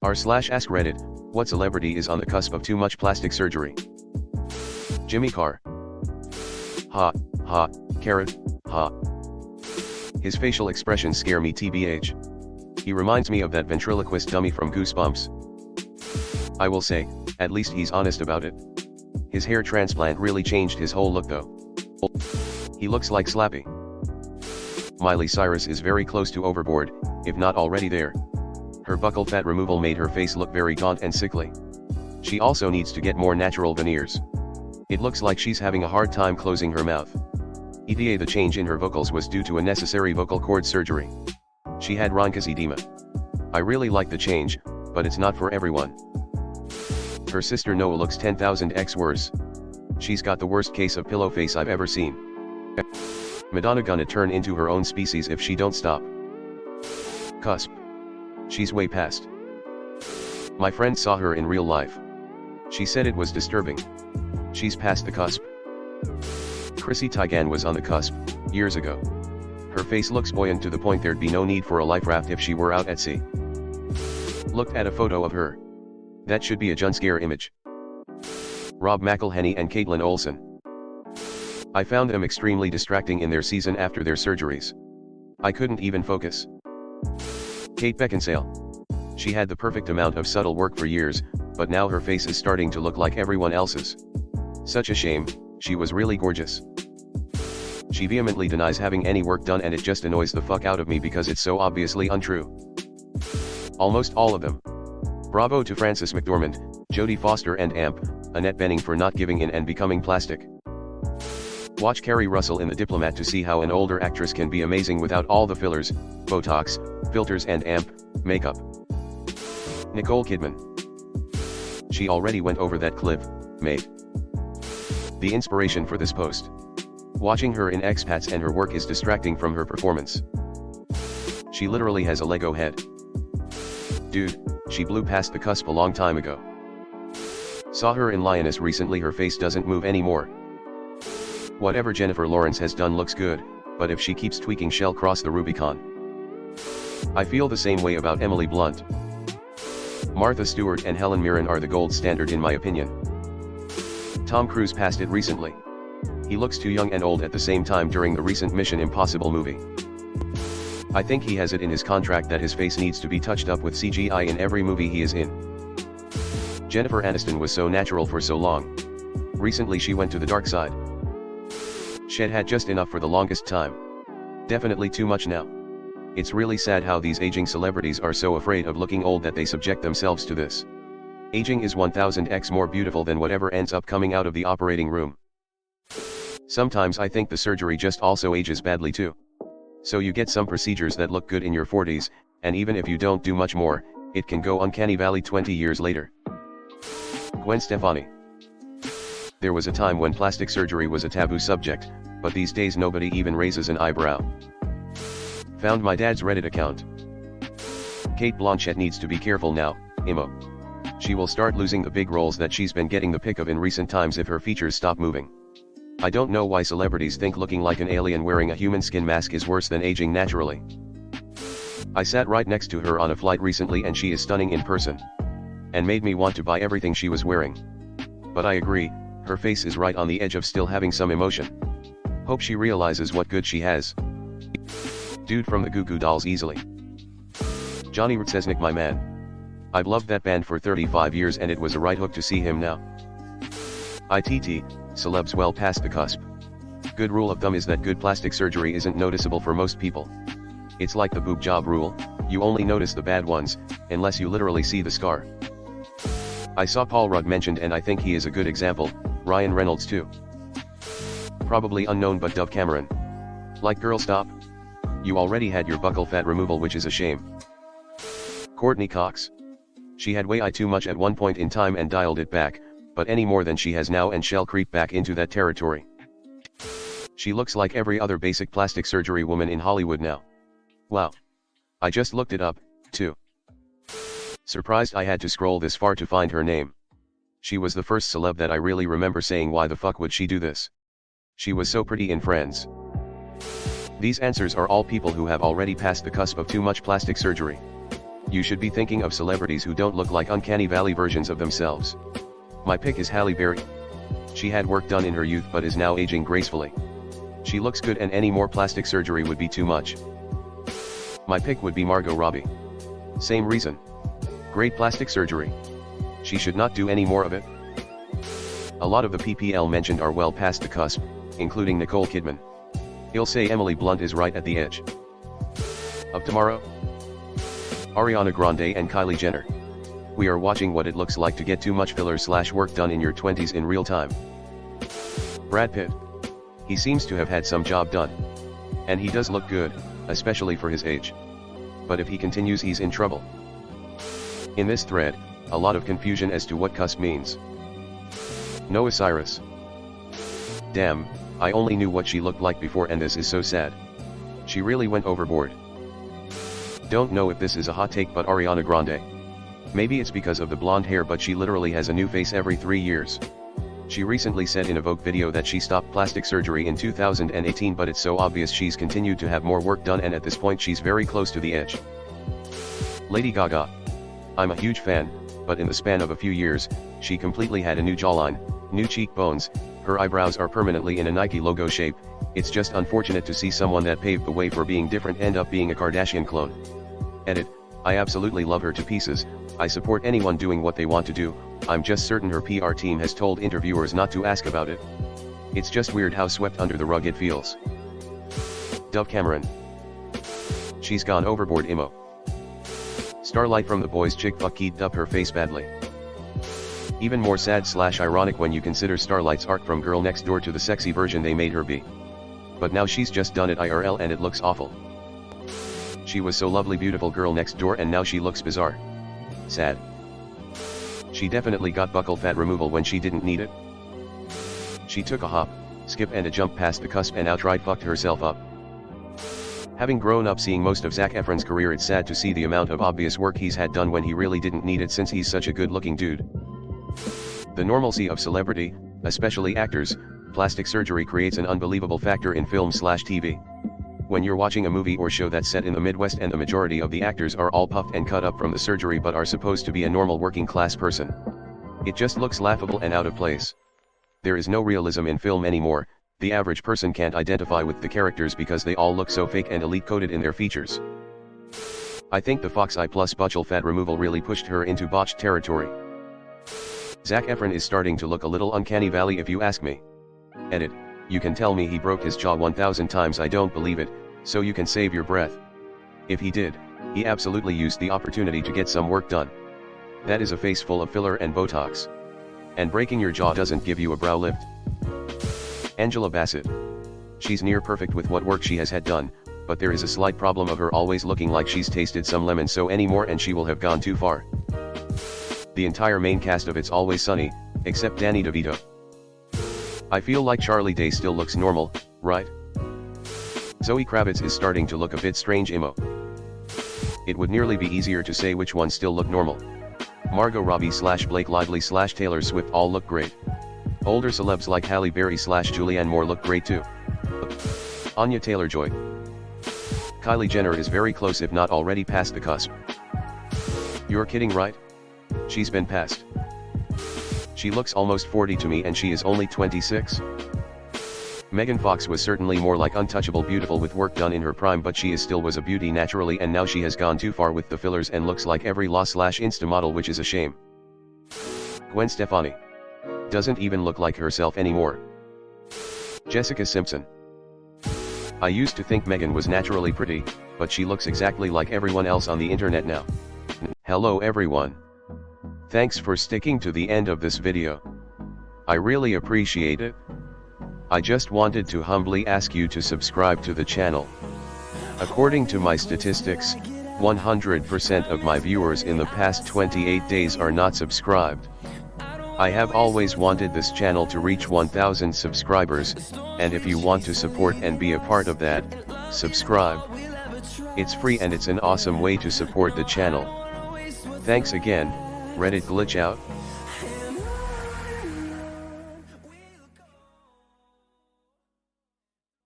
r/AskReddit, what celebrity is on the cusp of too much plastic surgery? Jimmy Carr. Ha, ha, carrot, ha. His facial expressions scare me tbh. He reminds me of that ventriloquist dummy from Goosebumps. I will say, at least he's honest about it. His hair transplant really changed his whole look though. He looks like Slappy. Miley Cyrus is very close to overboard, if not already there. Her buccal fat removal made her face look very gaunt and sickly. She also needs to get more natural veneers. It looks like she's having a hard time closing her mouth. ETA the change in her vocals was due to a necessary vocal cord surgery. She had rhinitis edema. I really like the change, but it's not for everyone. Her sister Noah looks 10,000x worse. She's got the worst case of pillow face I've ever seen. Madonna gonna turn into her own species if she don't stop. Cusp. She's way past. My friend saw her in real life. She said it was disturbing. She's past the cusp. Chrissy Teigen was on the cusp, years ago. Her face looks buoyant to the point there'd be no need for a life raft if she were out at sea. Looked at a photo of her. That should be a jump scare image. Rob McElhenney and Caitlin Olsen. I found them extremely distracting in their season after their surgeries. I couldn't even focus. Kate Beckinsale. She had the perfect amount of subtle work for years, but now her face is starting to look like everyone else's. Such a shame, she was really gorgeous. She vehemently denies having any work done and it just annoys the fuck out of me because it's so obviously untrue. Almost all of them. Bravo to Frances McDormand, Jodie Foster and Amp, Annette Bening for not giving in and becoming plastic. Watch Kerry Russell in The Diplomat to see how an older actress can be amazing without all the fillers, Botox, filters and amp, makeup. Nicole Kidman. She already went over that cliff, mate. The inspiration for this post. Watching her in Expats and her work is distracting from her performance. She literally has a Lego head. Dude, she blew past the cusp a long time ago. Saw her in Lioness recently, her face doesn't move anymore. Whatever Jennifer Lawrence has done looks good, but if she keeps tweaking she'll cross the Rubicon. I feel the same way about Emily Blunt. Martha Stewart and Helen Mirren are the gold standard in my opinion. Tom Cruise passed it recently. He looks too young and old at the same time during the recent Mission Impossible movie. I think he has it in his contract that his face needs to be touched up with CGI in every movie he is in. Jennifer Aniston was so natural for so long. Recently she went to the dark side. Shed had just enough for the longest time. Definitely too much now. It's really sad how these aging celebrities are so afraid of looking old that they subject themselves to this. Aging is 1000x more beautiful than whatever ends up coming out of the operating room. Sometimes I think the surgery just also ages badly too. So you get some procedures that look good in your 40s, and even if you don't do much more, it can go uncanny valley 20 years later. Gwen Stefani. There was a time when plastic surgery was a taboo subject, but these days nobody even raises an eyebrow. Found my dad's Reddit account. Kate Blanchett needs to be careful now, emo. She will start losing the big roles that she's been getting the pick of in recent times if her features stop moving. I don't know why celebrities think looking like an alien wearing a human skin mask is worse than aging naturally. I sat right next to her on a flight recently and she is stunning in person. And made me want to buy everything she was wearing. But I agree, her face is right on the edge of still having some emotion. Hope she realizes what good she has. Dude from the Goo Goo Dolls easily. Johnny Rzeznik, my man. I've loved that band for 35 years and it was a right hook to see him now. ITT, celebs well past the cusp. Good rule of thumb is that good plastic surgery isn't noticeable for most people. It's like the boob job rule, you only notice the bad ones, unless you literally see the scar. I saw Paul Rudd mentioned and I think he is a good example, Ryan Reynolds too. Probably unknown but Dove Cameron. Like girl stop. You already had your buccal fat removal, which is a shame. Courtney Cox. She had way too much at one point in time and dialed it back, but any more than she has now and shall creep back into that territory. She looks like every other basic plastic surgery woman in Hollywood now. Wow. I just looked it up, too. Surprised I had to scroll this far to find her name. She was the first celeb that I really remember saying why the fuck would she do this? She was so pretty in Friends. These answers are all people who have already passed the cusp of too much plastic surgery. You should be thinking of celebrities who don't look like uncanny valley versions of themselves. My pick is Halle Berry. She had work done in her youth but is now aging gracefully. She looks good and any more plastic surgery would be too much. My pick would be Margot Robbie. Same reason. Great plastic surgery. She should not do any more of it. A lot of the PPL mentioned are well past the cusp, including Nicole Kidman. He'll say Emily Blunt is right at the edge. Of tomorrow? Ariana Grande and Kylie Jenner. We are watching what it looks like to get too much filler/work done in your 20s in real time. Brad Pitt. He seems to have had some job done. And he does look good, especially for his age. But if he continues he's in trouble. In this thread, a lot of confusion as to what cusp means. Noah Cyrus. Damn, I only knew what she looked like before and this is so sad. She really went overboard. Don't know if this is a hot take but Ariana Grande. Maybe it's because of the blonde hair but she literally has a new face every 3 years. She recently said in a Vogue video that she stopped plastic surgery in 2018 but it's so obvious she's continued to have more work done and at this point she's very close to the edge. Lady Gaga. I'm a huge fan, but in the span of a few years, she completely had a new jawline, new cheekbones, her eyebrows are permanently in a Nike logo shape. It's just unfortunate to see someone that paved the way for being different end up being a Kardashian clone. Edit. I absolutely love her to pieces, I support anyone doing what they want to do, I'm just certain her PR team has told interviewers not to ask about it. It's just weird how swept under the rug it feels. Dove Cameron. She's gone overboard emo. Starlight from The Boys chick fucked up her face badly. Even more sad/ironic when you consider Starlight's arc from girl next door to the sexy version they made her be. But now she's just done it IRL and it looks awful. She was so lovely beautiful girl next door and now she looks bizarre. Sad. She definitely got buccal fat removal when she didn't need it. She took a hop, skip and a jump past the cusp and outright fucked herself up. Having grown up seeing most of Zac Efron's career, it's sad to see the amount of obvious work he's had done when he really didn't need it since he's such a good looking dude. The normalcy of celebrity, especially actors, plastic surgery creates an unbelievable factor in film/TV. When you're watching a movie or show that's set in the Midwest and the majority of the actors are all puffed and cut up from the surgery but are supposed to be a normal working class person. It just looks laughable and out of place. There is no realism in film anymore, the average person can't identify with the characters because they all look so fake and elite coded in their features. I think the Fox Eye plus buccal fat removal really pushed her into botched territory. Zac Efron is starting to look a little uncanny valley if you ask me. Edit. You can tell me he broke his jaw 1,000 times, I don't believe it, so you can save your breath. If he did, he absolutely used the opportunity to get some work done. That is a face full of filler and Botox. And breaking your jaw doesn't give you a brow lift. Angela Bassett. She's near perfect with what work she has had done, but there is a slight problem of her always looking like she's tasted some lemon so anymore and she will have gone too far. The entire main cast of It's Always Sunny, except Danny DeVito. I feel like Charlie Day still looks normal, right? Zoe Kravitz is starting to look a bit strange emo. It would nearly be easier to say which ones still look normal. Margot Robbie/Blake Lively/Taylor Swift all look great. Older celebs like Halle Berry/Julianne Moore look great too. Anya Taylor-Joy. Kylie Jenner is very close if not already past the cusp. You're kidding, right? She's been passed. She looks almost 40 to me and she is only 26. Megan Fox was certainly more like untouchable beautiful with work done in her prime, but she still was a beauty naturally and now she has gone too far with the fillers and looks like every law/insta model, which is a shame. Gwen Stefani. Doesn't even look like herself anymore. Jessica Simpson. I used to think Megan was naturally pretty, but she looks exactly like everyone else on the internet now. Hello everyone. Thanks for sticking to the end of this video. I really appreciate it. I just wanted to humbly ask you to subscribe to the channel. According to my statistics, 100% of my viewers in the past 28 days are not subscribed. I have always wanted this channel to reach 1,000 subscribers, and if you want to support and be a part of that, subscribe. It's free and it's an awesome way to support the channel. Thanks again. Reddit glitch out.